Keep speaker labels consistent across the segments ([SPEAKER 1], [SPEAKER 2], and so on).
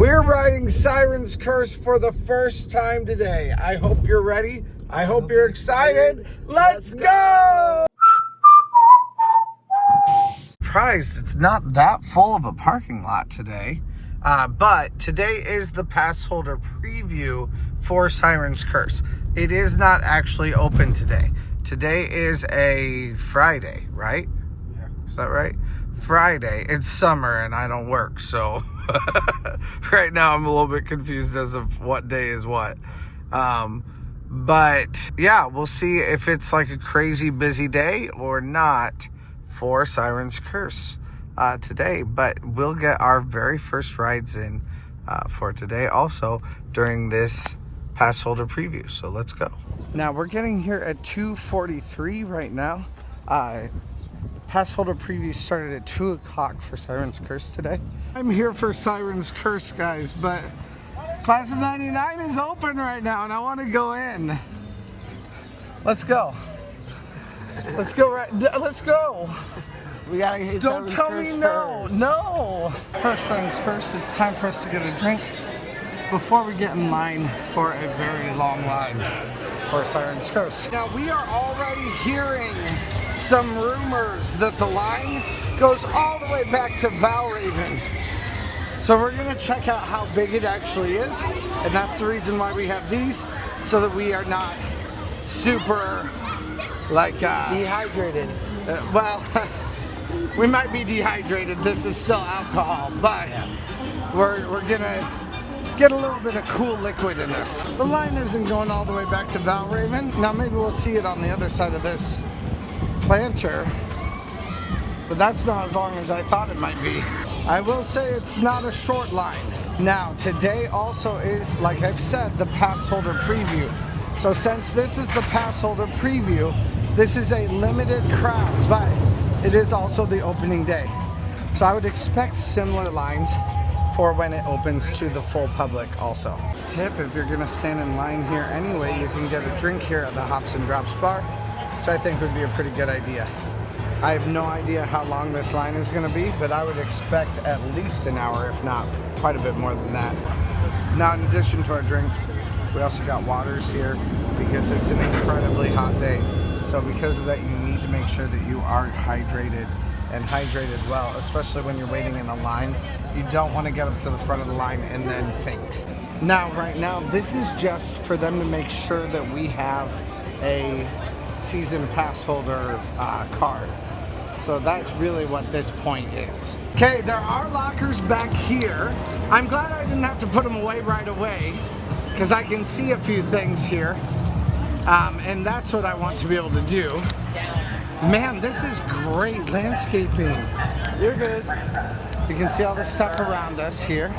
[SPEAKER 1] We're riding Siren's Curse for the first time today. I hope you're ready. I hope you're excited. Let's go! Surprised it's not that full of a parking lot today. But today is the pass holder preview for Siren's Curse. It is not actually open today. Today is a Friday, right? Yeah. Is that right? Friday. It's summer and I don't work, so right now I'm a little bit confused as of what day is what. But yeah, we'll see if it's like a crazy busy day or not for Siren's Curse today. But we'll get our very first rides in for today also during this pass holder preview. So let's go. Now we're getting here at 2:43 right now. Pass holder preview started at 2 o'clock for Siren's Curse today. I'm here for Siren's Curse, guys, but Class of 99 is open right now and I want to go in. Let's go. Let's go. Let's go.
[SPEAKER 2] We gotta hit
[SPEAKER 1] Don't
[SPEAKER 2] Siren's
[SPEAKER 1] tell
[SPEAKER 2] Curse
[SPEAKER 1] me no.
[SPEAKER 2] first.
[SPEAKER 1] No. First things first, it's time for us to get a drink before we get in line for a very long line for Siren's Curse. Now we are already hearing some rumors that the line goes all the way back to Valraven. So we're gonna check out how big it actually is, and that's the reason why we have these, so that we are not super like
[SPEAKER 2] Dehydrated.
[SPEAKER 1] well, we might be dehydrated. This is still alcohol, but we're gonna get a little bit of cool liquid in us. The line isn't going all the way back to Valraven. Now maybe we'll see it on the other side of this planter, but that's not as long as I thought it might be. I will say it's not a short line. Now today also is, like I've said, the pass holder preview. So since this is the pass holder preview, this is a limited crowd, but it is also the opening day. So I would expect similar lines for when it opens to the full public also. Tip, if you're gonna stand in line here anyway, you can get a drink here at the Hops and Drops bar, which I think would be a pretty good idea. I have no idea how long this line is gonna be, but I would expect at least an hour, if not quite a bit more than that. Now, in addition to our drinks, we also got waters here because it's an incredibly hot day. So because of that, you need to make sure that you are hydrated and hydrated well, especially when you're waiting in a line. You don't want to get up to the front of the line and then faint. Now, right now, this is just for them to make sure that we have a season pass holder card. So that's really what this point is. Okay, there are lockers back here. I'm glad I didn't have to put them away right away because I can see a few things here. And that's what I want to be able to do. Man, this is great landscaping.
[SPEAKER 2] You're good.
[SPEAKER 1] You can see all the stuff around us here.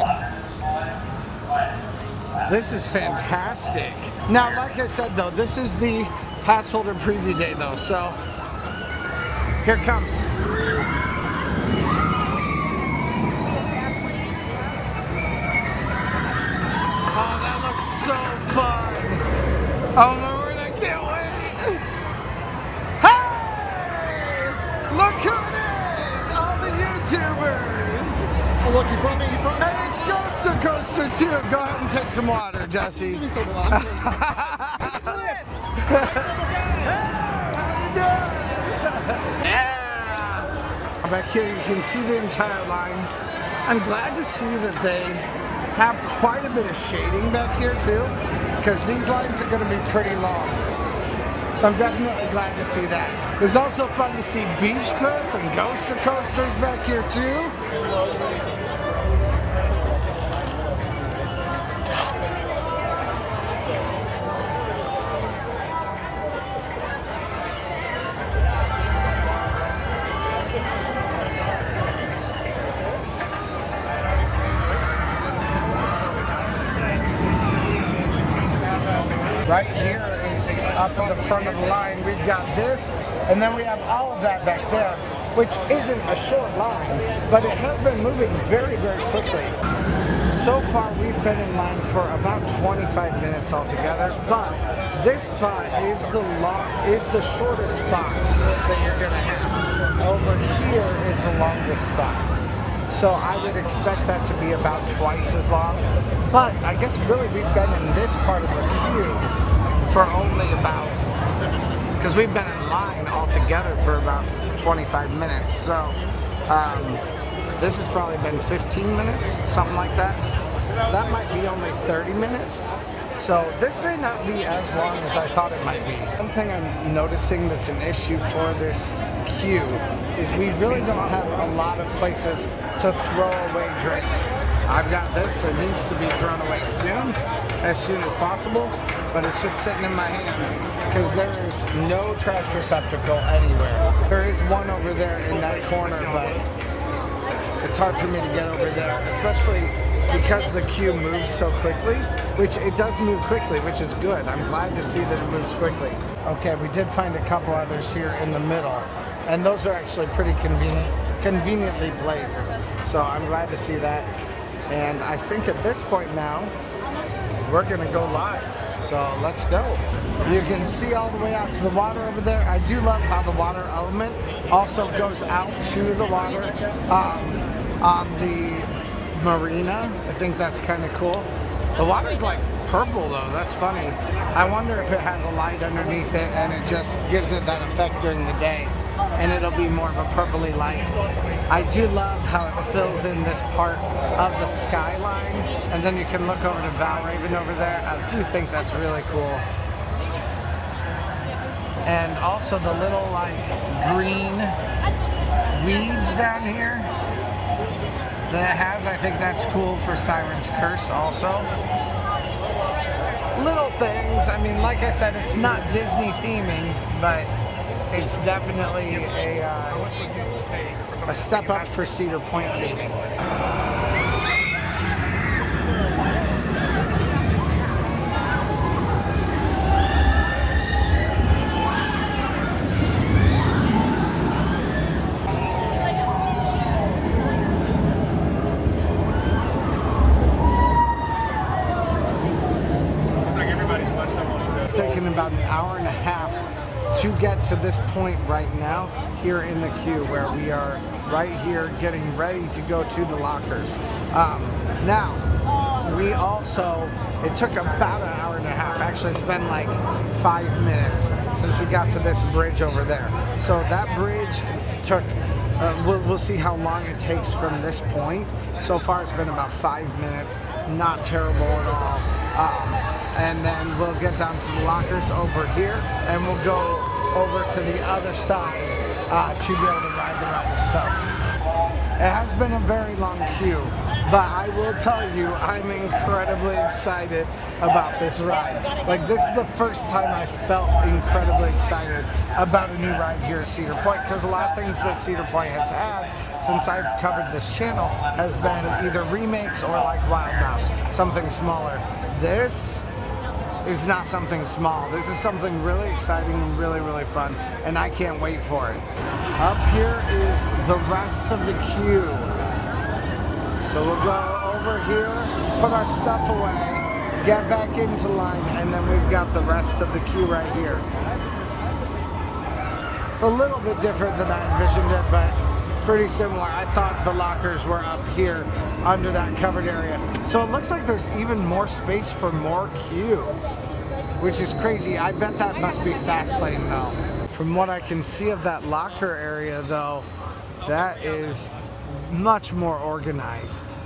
[SPEAKER 1] This is fantastic. Now, like I said though, this is the pass holder preview day though, so here it comes. Oh, that looks so fun. Oh my word, I can't wait. Hey! Look who it is! All the YouTubers!
[SPEAKER 2] Oh look, you brought me.
[SPEAKER 1] And it's Ghoster Coaster too. Go ahead and take some water, Jesse.
[SPEAKER 2] Give me some water.
[SPEAKER 1] Yeah! Back here you can see the entire line. I'm glad to see that they have quite a bit of shading back here too, because these lines are going to be pretty long. So I'm definitely glad to see that. It was also fun to see Beach Cliff and Ghoster Coasters back here too. Right here is up at the front of the line. We've got this, and then we have all of that back there, which isn't a short line, but it has been moving very, very quickly. So far, we've been in line for about 25 minutes altogether, but this spot is the shortest spot that you're gonna have. Over here is the longest spot. So I would expect that to be about twice as long. But I guess really we've been in this part of the queue for only about, because we've been in line altogether for about 25 minutes. So this has probably been 15 minutes, something like that. So that might be only 30 minutes. So this may not be as long as I thought it might be. One thing I'm noticing that's an issue for this queue is we really don't have a lot of places to throw away drinks. I've got this that needs to be thrown away soon as possible, but it's just sitting in my hand because there is no trash receptacle anywhere. There is one over there in that corner, but it's hard for me to get over there, especially because the queue moves so quickly, which it does move quickly, which is good. I'm glad to see that it moves quickly. Okay, we did find a couple others here in the middle, and those are actually pretty conveniently placed. So I'm glad to see that. And I think at this point now, we're gonna go live. So let's go. You can see all the way out to the water over there. I do love how the water element also goes out to the water on the marina. I think that's kind of cool. The water's like purple though, that's funny. I wonder if it has a light underneath it and it just gives it that effect during the day and it'll be more of a purpley light. I do love how it fills in this part of the skyline, and then you can look over to Valraven over there. I do think that's really cool. And also the little like green weeds down here that it has, I think that's cool for Siren's Curse also. Little things, I mean, like I said, it's not Disney theming, but it's definitely a step up for Cedar Point theming. It's taken about an hour and a half to get to this point right now here in the queue where we are right here getting ready to go to the lockers. Now, we also, it took about an hour and a half. Actually, it's been like 5 minutes since we got to this bridge over there. So that bridge took, we'll see how long it takes from this point. So far, it's been about 5 minutes. Not terrible at all. And then we'll get down to the lockers over here, and we'll go over to the other side to be able to ride the ride itself. It has been a very long queue, but I will tell you, I'm incredibly excited about this ride. Like, this is the first time I felt incredibly excited about a new ride here at Cedar Point, because a lot of things that Cedar Point has had since I've covered this channel has been either remakes or like Wild Mouse, something smaller. This is not something small. This is something really exciting and really, really fun, and I can't wait for it. Up here is the rest of the queue. So we'll go over here, put our stuff away, get back into line, and then we've got the rest of the queue right here. It's a little bit different than I envisioned it, but pretty similar. I thought the lockers were up here under that covered area. So it looks like there's even more space for more queue, which is crazy. I bet that must be fast lane though. From what I can see of that locker area though, that is much more organized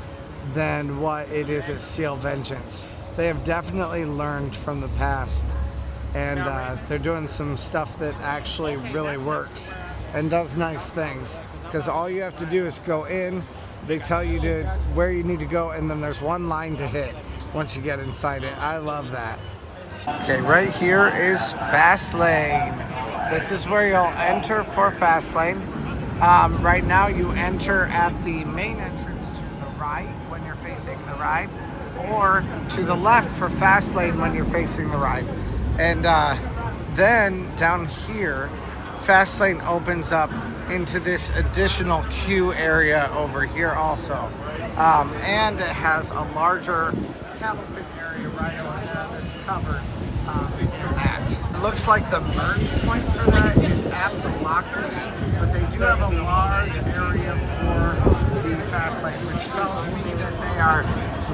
[SPEAKER 1] than what it is at Steel Vengeance. They have definitely learned from the past, and they're doing some stuff that actually really works and does nice things, because all you have to do is go in, they tell you where you need to go, and then there's one line to hit once you get inside it. I love that. Okay, right here is Fast Lane. This is where you'll enter for Fast Lane. Right now you enter at the main entrance to the right when you're facing the ride, or to the left for Fast Lane when you're facing the ride. And then down here, Fast Lane opens up into this additional queue area over here also. And it has a larger cattle pit area right over there that's covered in that. It looks like the merge point for that is at the lockers, but they do have a large area for the fast lane, which tells me that they are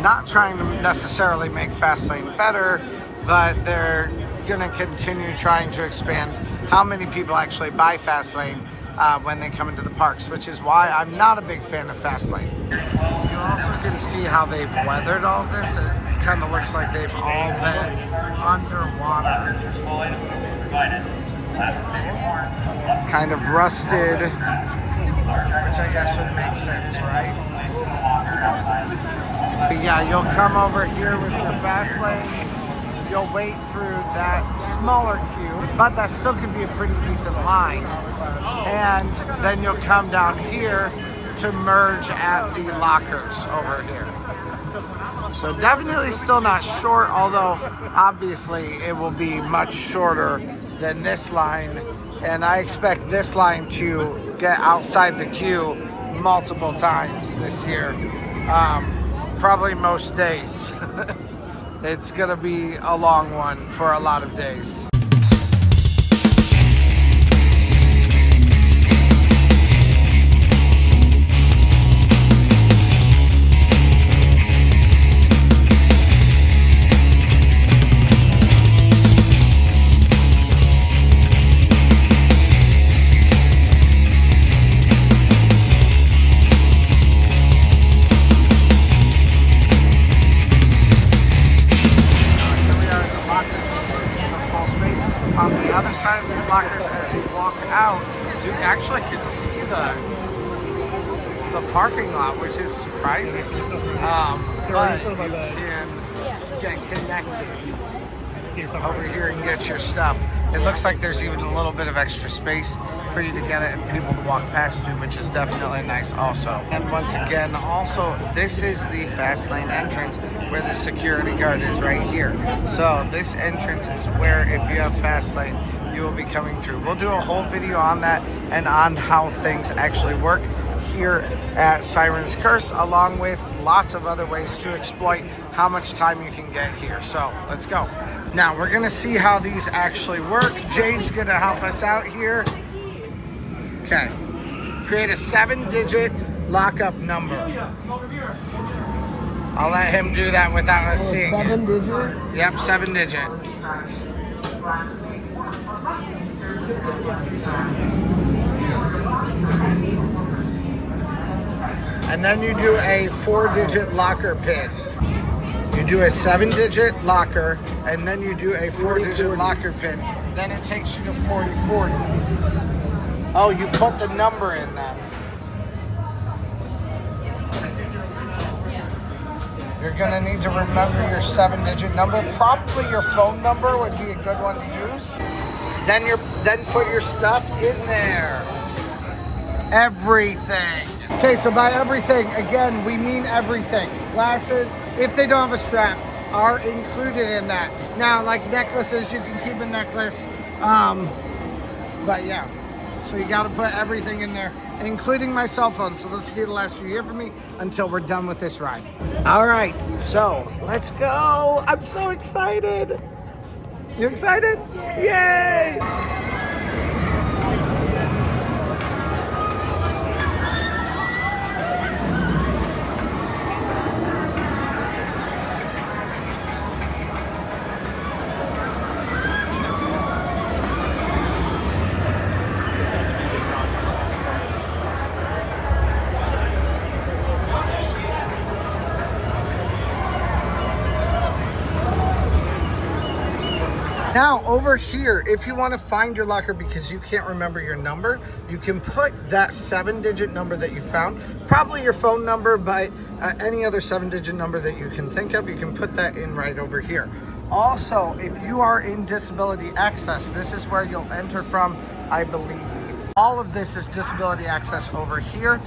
[SPEAKER 1] not trying to necessarily make fast lane better, but they're gonna continue trying to expand how many people actually buy fast lane when they come into the parks, which is why I'm not a big fan of fast lane. You also can see how they've weathered all this. It kind of looks like they've all been underwater. Kind of rusted, which I guess would make sense, right? But yeah, you'll come over here with your fast lane. You'll wait through that smaller queue, but that still can be a pretty decent line. And then you'll come down here to merge at the lockers over here. So definitely still not short, although obviously it will be much shorter than this line. And I expect this line to get outside the queue multiple times this year. Probably most days. It's gonna be a long one for a lot of days. On the other side of these lockers, as you walk out, you actually can see the parking lot, which is surprising. But you can get connected over here and get your stuff. It looks like there's even a little bit of extra space for you to get it and people to walk past you, which is definitely nice also. And once again, also, this is the fast lane entrance where the security guard is right here. So this entrance is where, if you have fast lane, you will be coming through. We'll do a whole video on that and on how things actually work here at Siren's Curse, along with lots of other ways to exploit how much time you can get here. So let's go. Now we're gonna see how these actually work. Jay's gonna help us out here. Okay, create a 7-digit lockup number. I'll let him do that without us seeing it.
[SPEAKER 2] 7-digit?
[SPEAKER 1] Yep, 7-digit. And then you do a 4-digit locker pin. You do a 7-digit locker, and then you do a 4-digit locker pin. Then it takes you to 4040. Oh, you put the number in then. You're gonna need to remember your 7-digit number. Probably your phone number would be a good one to use. Then put your stuff in there. Everything. Okay, so by everything, again, we mean everything. Glasses, if they don't have a strap, are included in that. Now, like necklaces, you can keep a necklace. But yeah, so you gotta put everything in there, including my cell phone. So this will be the last you hear from me until we're done with this ride. All right, so let's go. I'm so excited. You excited? Yay! Now over here, if you want to find your locker because you can't remember your number, you can put that 7-digit number that you found, probably your phone number, but any other 7-digit number that you can think of, you can put that in right over here. Also, if you are in disability access, this is where you'll enter from, I believe. All of this is disability access over here,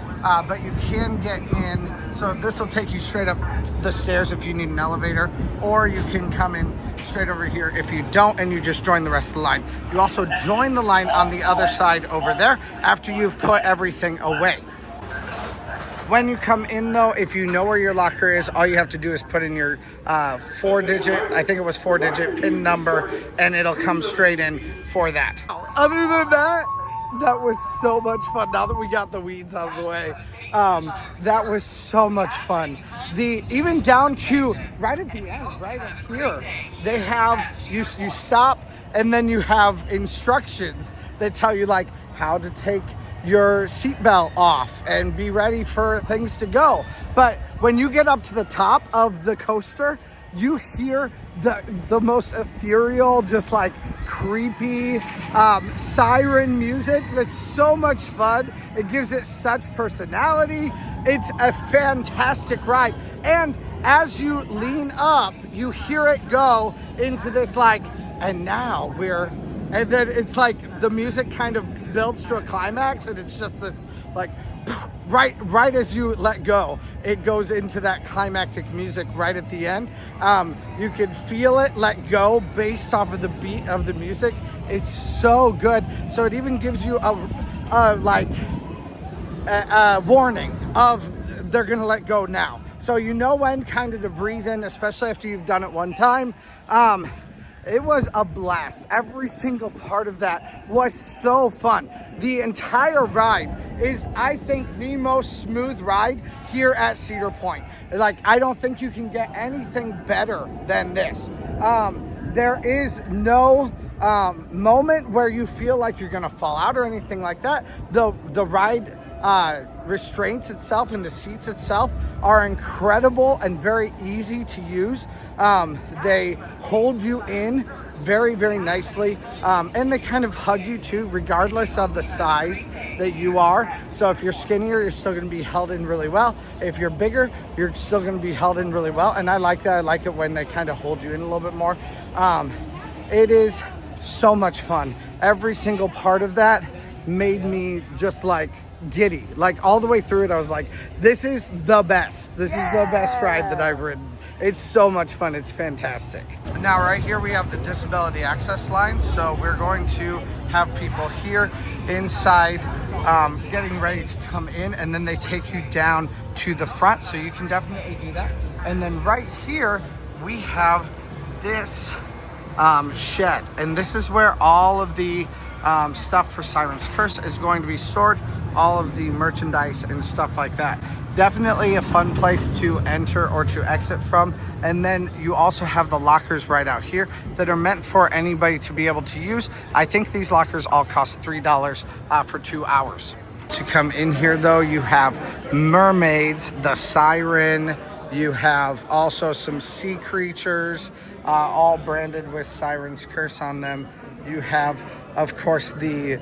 [SPEAKER 1] but you can get in. So this will take you straight up the stairs if you need an elevator, or you can come in straight over here if you don't, and you just join the rest of the line. You also join the line on the other side over there after you've put everything away. When you come in though, if you know where your locker is, all you have to do is put in your 4-digit, I think it was 4-digit PIN number, and it'll come straight in for that. Other than that, That was so much fun. Now that we got the weeds out of the way, that was so much fun. Even down to right at the end, right up here, they have you stop, and then you have instructions that tell you like how to take your seatbelt off and be ready for things to go. But when you get up to the top of the coaster, you hear the most ethereal, just like creepy siren music that's so much fun. It gives it such personality. It's a fantastic ride. And as you lean up, you hear it go into this like, and now and then it's like the music kind of builds to a climax, and it's just this like, right as you let go, it goes into that climactic music right at the end. You can feel it let go based off of the beat of the music. It's so good. So it even gives you a warning of they're gonna let go now. So you know when kind of to breathe in, especially after you've done it one time. It was a blast. Every single part of that was so fun. The entire ride is, I think, the most smooth ride here at Cedar Point. Like, I don't think you can get anything better than this. There is no moment where you feel like you're gonna fall out or anything like that. The ride restraints itself and the seats itself are incredible and very easy to use. They hold you in very, very nicely, and they kind of hug you too, regardless of the size that you are. So if you're skinnier, you're still going to be held in really well. If you're bigger, you're still going to be held in really well. And I like that. I like it when they kind of hold you in a little bit more. It is so much fun. Every single part of that made me just like giddy. Like all the way through it, I was like, this is the best. This is the best ride that I've ridden. It's so much fun. It's fantastic. Now right here we have the disability access line. So we're going to have people here inside getting ready to come in, and then they take you down to the front. So you can definitely do that. And then right here we have this shed, and this is where all of the stuff for Siren's Curse is going to be stored, all of the merchandise and stuff like that. Definitely a fun place to enter or to exit from. And then you also have the lockers right out here that are meant for anybody to be able to use. I think these lockers all cost $3 for 2 hours. To come in here though, you have mermaids, the Siren, you have also some sea creatures, all branded with Siren's Curse on them. You have, of course, the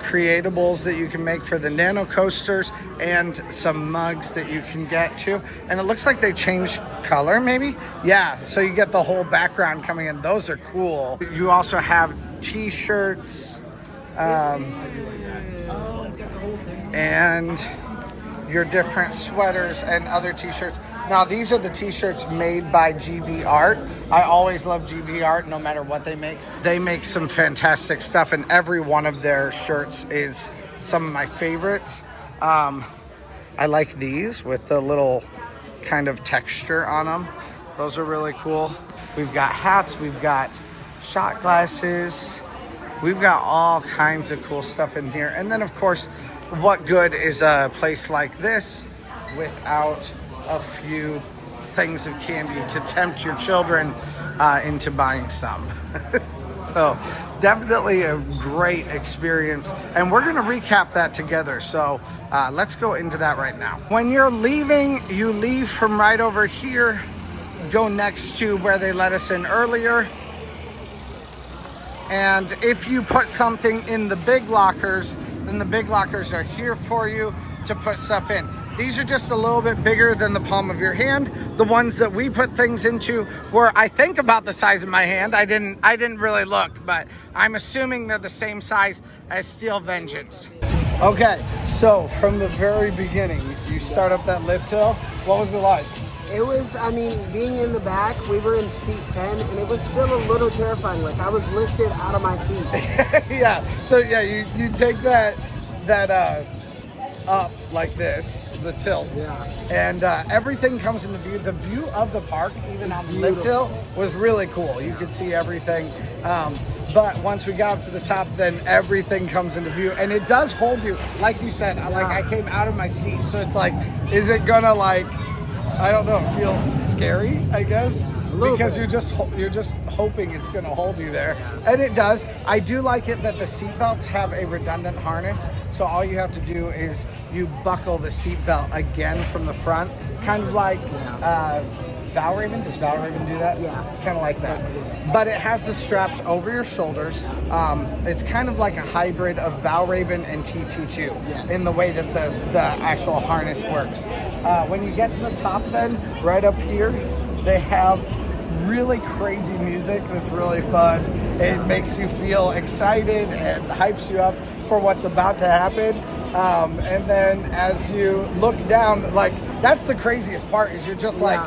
[SPEAKER 1] creatables that you can make for the nano coasters, and some mugs that you can get too. And it looks like they change color, maybe? Yeah, so you get the whole background coming in. Those are cool. You also have t-shirts, and your different sweaters and other t-shirts. Now, these are the t-shirts made by GV Art. I always love GV Art, no matter what they make. They make some fantastic stuff, and every one of their shirts is some of my favorites. I like these with the little kind of texture on them. Those are really cool. We've got hats, we've got shot glasses. We've got all kinds of cool stuff in here. And then, of course, what good is a place like this without a few things of candy to tempt your children into buying some? So definitely a great experience, and we're going to recap that together. So let's go into that right now. When you're leaving, you leave from right over here, go next to where they let us in earlier. And if you put something in the big lockers, then the big lockers are here for you to put stuff in. These are just a little bit bigger than the palm of your hand. The ones that we put things into were, I think, about the size of my hand. I didn't really look, but I'm assuming they're the same size as Steel Vengeance. Okay, so from the very beginning, you start up that lift hill. What was it like?
[SPEAKER 3] It was, I mean, being in the back, we were in seat 10, and it was still a little terrifying. Like, I was lifted out of my seat.
[SPEAKER 1] Yeah, so yeah, you take that up like this, the tilt, yeah, and everything comes into view. The view of the park, even on the lift hill, was really cool. You could see everything. But once we got up to the top, then everything comes into view, and it does hold you. Like you said, I came out of my seat, so it's like, is it gonna like, I don't know, it feels scary, I guess, because you're just hoping it's gonna hold you there, and it does. I do like it that the seatbelts have a redundant harness, so all you have to do is you buckle the seatbelt again from the front, kind of like Valraven. Does Valraven do that?
[SPEAKER 3] Yeah.
[SPEAKER 1] It's kind of like that. But it has the straps over your shoulders. It's kind of like a hybrid of Valraven and TT2 in the way that the actual harness works. When you get to the top then, right up here, they have really crazy music that's really fun. It makes you feel excited and hypes you up for what's about to happen. And then as you look down, like, that's the craziest part, is you're just like,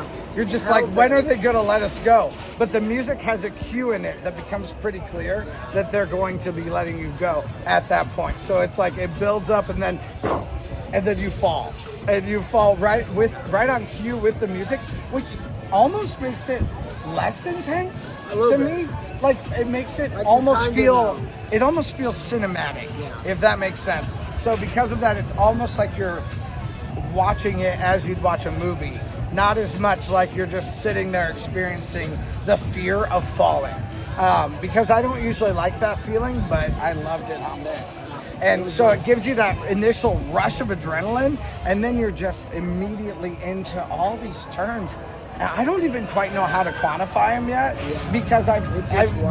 [SPEAKER 1] when are they gonna let us go? But the music has a cue in it that becomes pretty clear that they're going to be letting you go at that point. So it's like it builds up and then you fall. And you fall right on cue with the music, which almost makes it less intense to me. Like, it makes it almost feels cinematic, if that makes sense. So because of that, it's almost like you're watching it as you'd watch a movie. Not as much like you're just sitting there experiencing the fear of falling. Because I don't usually like that feeling, but I loved it on this. And so it gives you that initial rush of adrenaline, and then you're just immediately into all these turns. And I don't even quite know how to quantify them yet, because I've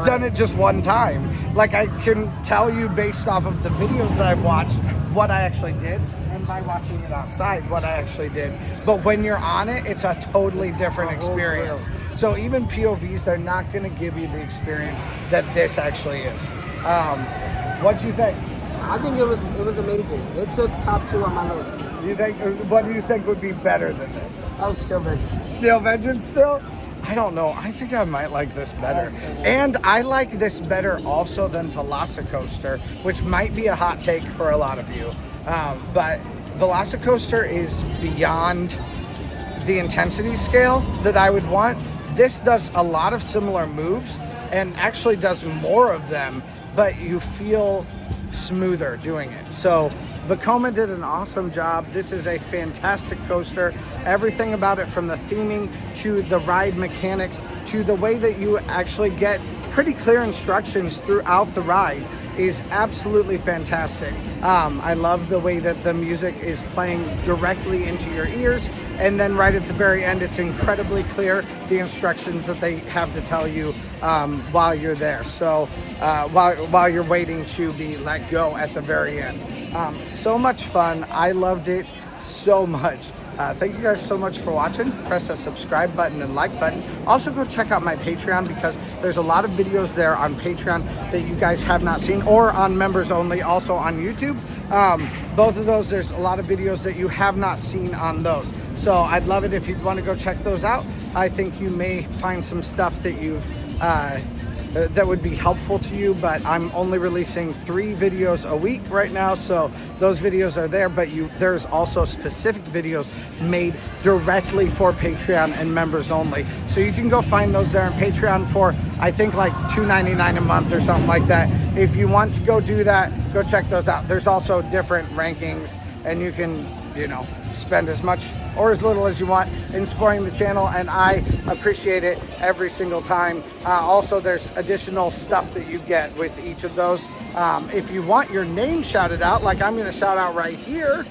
[SPEAKER 1] done it just one time. Like, I can tell you based off of the videos that I've watched what I actually did, and by watching it outside what I actually did. But when you're on it, it's a totally different experience. So even POVs, they're not going to give you the experience that this actually is. What'd you think?
[SPEAKER 3] I think it was amazing. It took top 2 on my list.
[SPEAKER 1] What do you think would be better than this?
[SPEAKER 3] Oh, Steel Vengeance.
[SPEAKER 1] Steel Vengeance still? I don't know. I think I might like this better. And I like this better also than Velocicoaster, which might be a hot take for a lot of you. But Velocicoaster is beyond the intensity scale that I would want. This does a lot of similar moves and actually does more of them, but you feel smoother doing it. So Vekoma did an awesome job. This is a fantastic coaster. Everything about it, from the theming to the ride mechanics to the way that you actually get pretty clear instructions throughout the ride, is absolutely fantastic. I love the way that the music is playing directly into your ears, and then right at the very end, it's incredibly clear, the instructions that they have to tell you while you're there. So while you're waiting to be let go at the very end. So much fun. I loved it so much. Thank you guys so much for watching. Press that subscribe button and like button. Also go check out my Patreon, because there's a lot of videos there on Patreon that you guys have not seen, or on members only, also on YouTube. Both of those, there's a lot of videos that you have not seen on those. So I'd love it if you'd want to go check those out. I think you may find some stuff that you've that would be helpful to you, but I'm only releasing 3 videos a week right now, so those videos are there. But there's also specific videos made directly for Patreon and members only, so you can go find those there on Patreon for, I think, like $2.99 a month or something like that. If you want to go do that, go check those out. There's also different rankings, and you can, spend as much or as little as you want in supporting the channel, and I appreciate it every single time. Also, there's additional stuff that you get with each of those. If you want your name shouted out, like I'm going to shout out right here,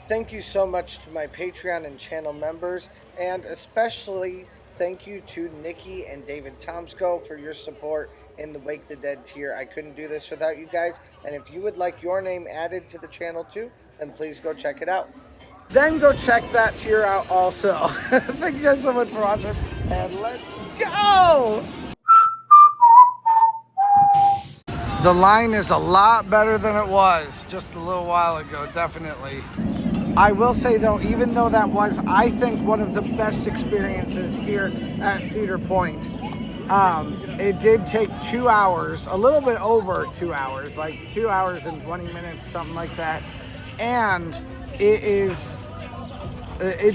[SPEAKER 1] thank you so much to my Patreon and channel members, and especially thank you to Nikki and David Tomsko for your support in the Wake the Dead tier. I couldn't do this without you guys, and if you would like your name added to the channel too, then please go check it out. Then go check that tier out also. Thank you guys so much for watching, and let's go! The line is a lot better than it was just a little while ago, definitely. I will say though, even though that was, I think, one of the best experiences here at Cedar Point, it did take 2 hours, a little bit over 2 hours, like 2 hours and 20 minutes, something like that. And it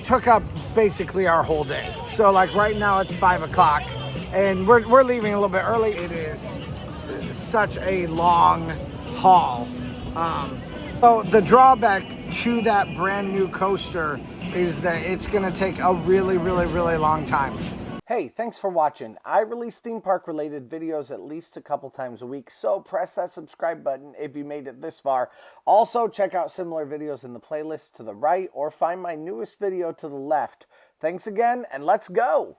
[SPEAKER 1] took up basically our whole day. So like right now it's 5 o'clock and we're leaving a little bit early. It is such a long haul. So the drawback to that brand new coaster is that it's gonna take a really, really, really long time. Hey, thanks for watching. I release theme park related videos at least a couple times a week, so press that subscribe button if you made it this far. Also, check out similar videos in the playlist to the right or find my newest video to the left. Thanks again, and let's go!